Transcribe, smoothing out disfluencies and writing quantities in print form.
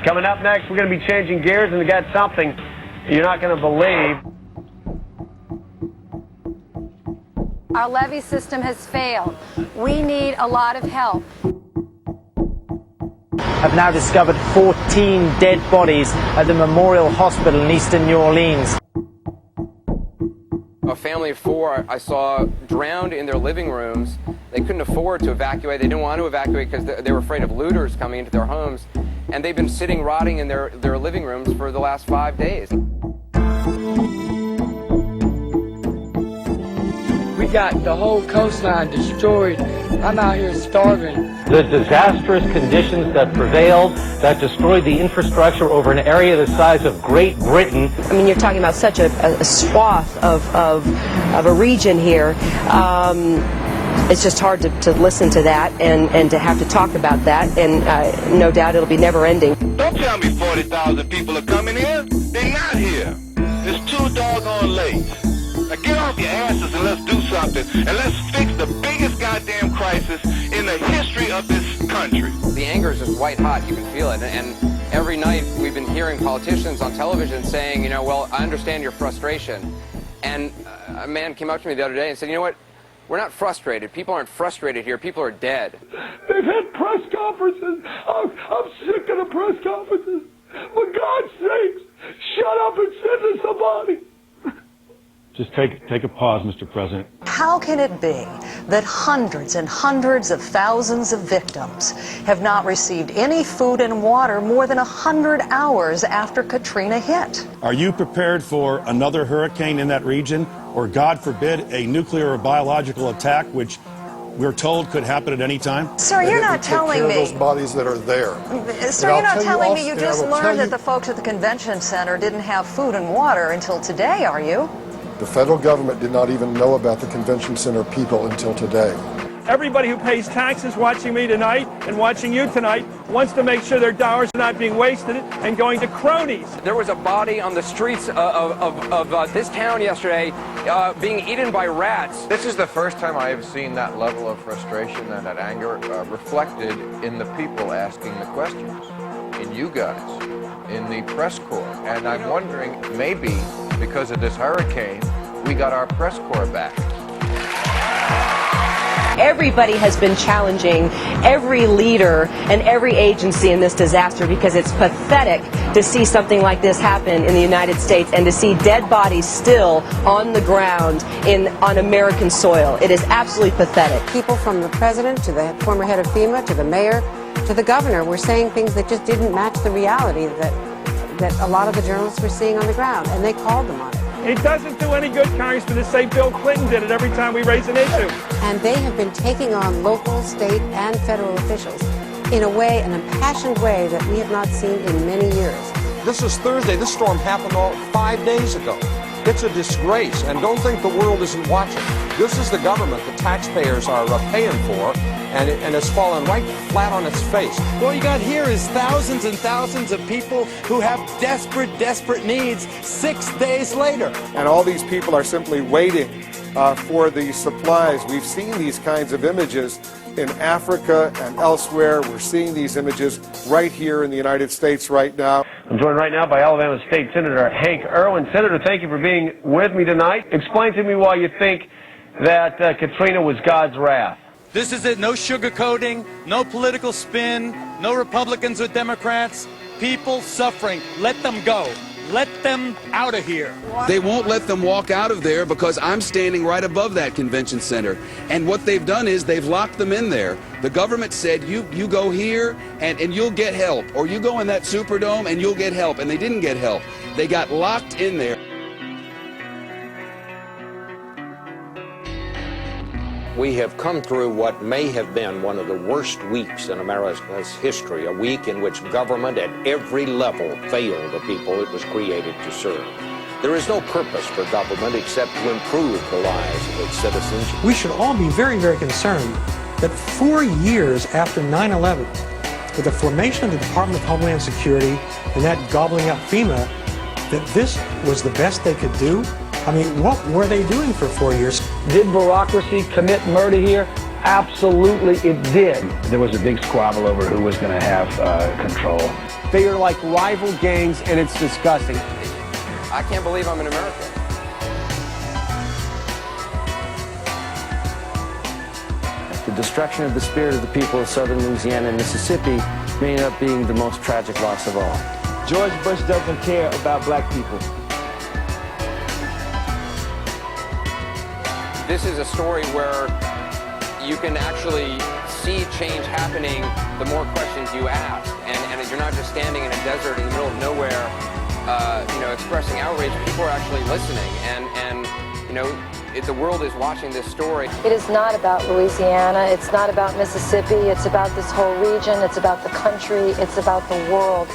Coming up next, we're going to be changing gears, and we got something you're not going to believe. Our levee system has failed. We need a lot of help. Have now discovered 14 dead bodies at the Memorial Hospital in eastern New Orleans. A family of 4 I saw drowned in their living rooms. They couldn't afford to evacuate. They didn't want to evacuate because they were afraid of looters coming into their homes. And they've been sitting rotting in their living rooms for the last 5 days. We got the whole coastline destroyed. I'm out here starving. The disastrous conditions that prevailed, that destroyed the infrastructure over an area the size of Great Britain. I mean, you're talking about such a swath of a region here. It's just hard to listen to that and to have to talk about that, and no doubt it'll be never ending. Don't tell me 40,000 people are coming here. They're not here. It's too doggone late. Now get off your asses and let's do something, and let's fix the biggest goddamn crisis in the history of this country. The anger is just white hot. You can feel it. And every night we've been hearing politicians on television saying, you know, well, I understand your frustration. And a man came up to me the other day and said, you know what? We're not frustrated. People aren't frustrated here. People are dead. They've had press conferences. I'm sick of the press conferences. For God's sakes, shut up and send us somebody. Just take a pause, Mr. President. How can it be that hundreds and hundreds of thousands of victims have not received any food and water more than 100 hours after Katrina hit? Are you prepared for another hurricane in that region, or God forbid, a nuclear or biological attack, which we're told could happen at any time? Sir, you're not telling me. Those bodies that are there. Sir, you're not telling me you just learned that the folks at the convention center didn't have food and water until today, are you? The federal government did not even know about the convention center people until today. Everybody who pays taxes watching me tonight and watching you tonight wants to make sure their dollars are not being wasted and going to cronies. There was a body on the streets of this town yesterday being eaten by rats. This is the first time I have seen that level of frustration and that anger reflected in the people asking the questions, in you guys, in the press corps. And I'm wondering, maybe because of this hurricane, we got our press corps back. Everybody has been challenging every leader and every agency in this disaster because it's pathetic to see something like this happen in the United States and to see dead bodies still on the ground on American soil. It is absolutely pathetic. People from the president to the former head of FEMA to the mayor to the governor were saying things that just didn't match the reality that a lot of the journalists were seeing on the ground, and they called them on it. It doesn't do any good, Congressman, to say Bill Clinton did it every time we raise an issue. And they have been taking on local, state, and federal officials in a way, an impassioned way that we have not seen in many years. This is Thursday. This storm happened 5 days ago. It's a disgrace, and don't think the world isn't watching. This is the government the taxpayers are paying for, and it's fallen right flat on its face. What you got here is thousands and thousands of people who have desperate needs 6 days later. And all these people are simply waiting for these supplies. We've seen these kinds of images in Africa and elsewhere. We're seeing these images right here in the United States right now. I'm joined right now by Alabama State Senator Hank Irwin. Senator, thank you for being with me tonight. Explain to me why you think that Katrina was God's wrath. This is it. No sugarcoating, no political spin, no Republicans or Democrats. People suffering. Let them go. Let them out of here. They won't let them walk out of there because I'm standing right above that convention center. And what they've done is they've locked them in there. The government said, you go here and you'll get help. Or you go in that Superdome and you'll get help. And they didn't get help. They got locked in there. We have come through what may have been one of the worst weeks in America's history, a week in which government at every level failed the people it was created to serve. There is no purpose for government except to improve the lives of its citizens. We should all be very, very concerned that 4 years after 9/11, with the formation of the Department of Homeland Security and that gobbling up FEMA, that this was the best they could do. I mean, what were they doing for 4 years? Did bureaucracy commit murder here? Absolutely it did. There was a big squabble over who was going to have control. They are like rival gangs, and it's disgusting. I can't believe I'm an American. The destruction of the spirit of the people of southern Louisiana and Mississippi may end up being the most tragic loss of all. George Bush doesn't care about black people. This is a story where you can actually see change happening the more questions you ask. And you're not just standing in a desert in the middle of nowhere, expressing outrage. People are actually listening. And the world is watching this story. It is not about Louisiana. It's not about Mississippi. It's about this whole region. It's about the country. It's about the world.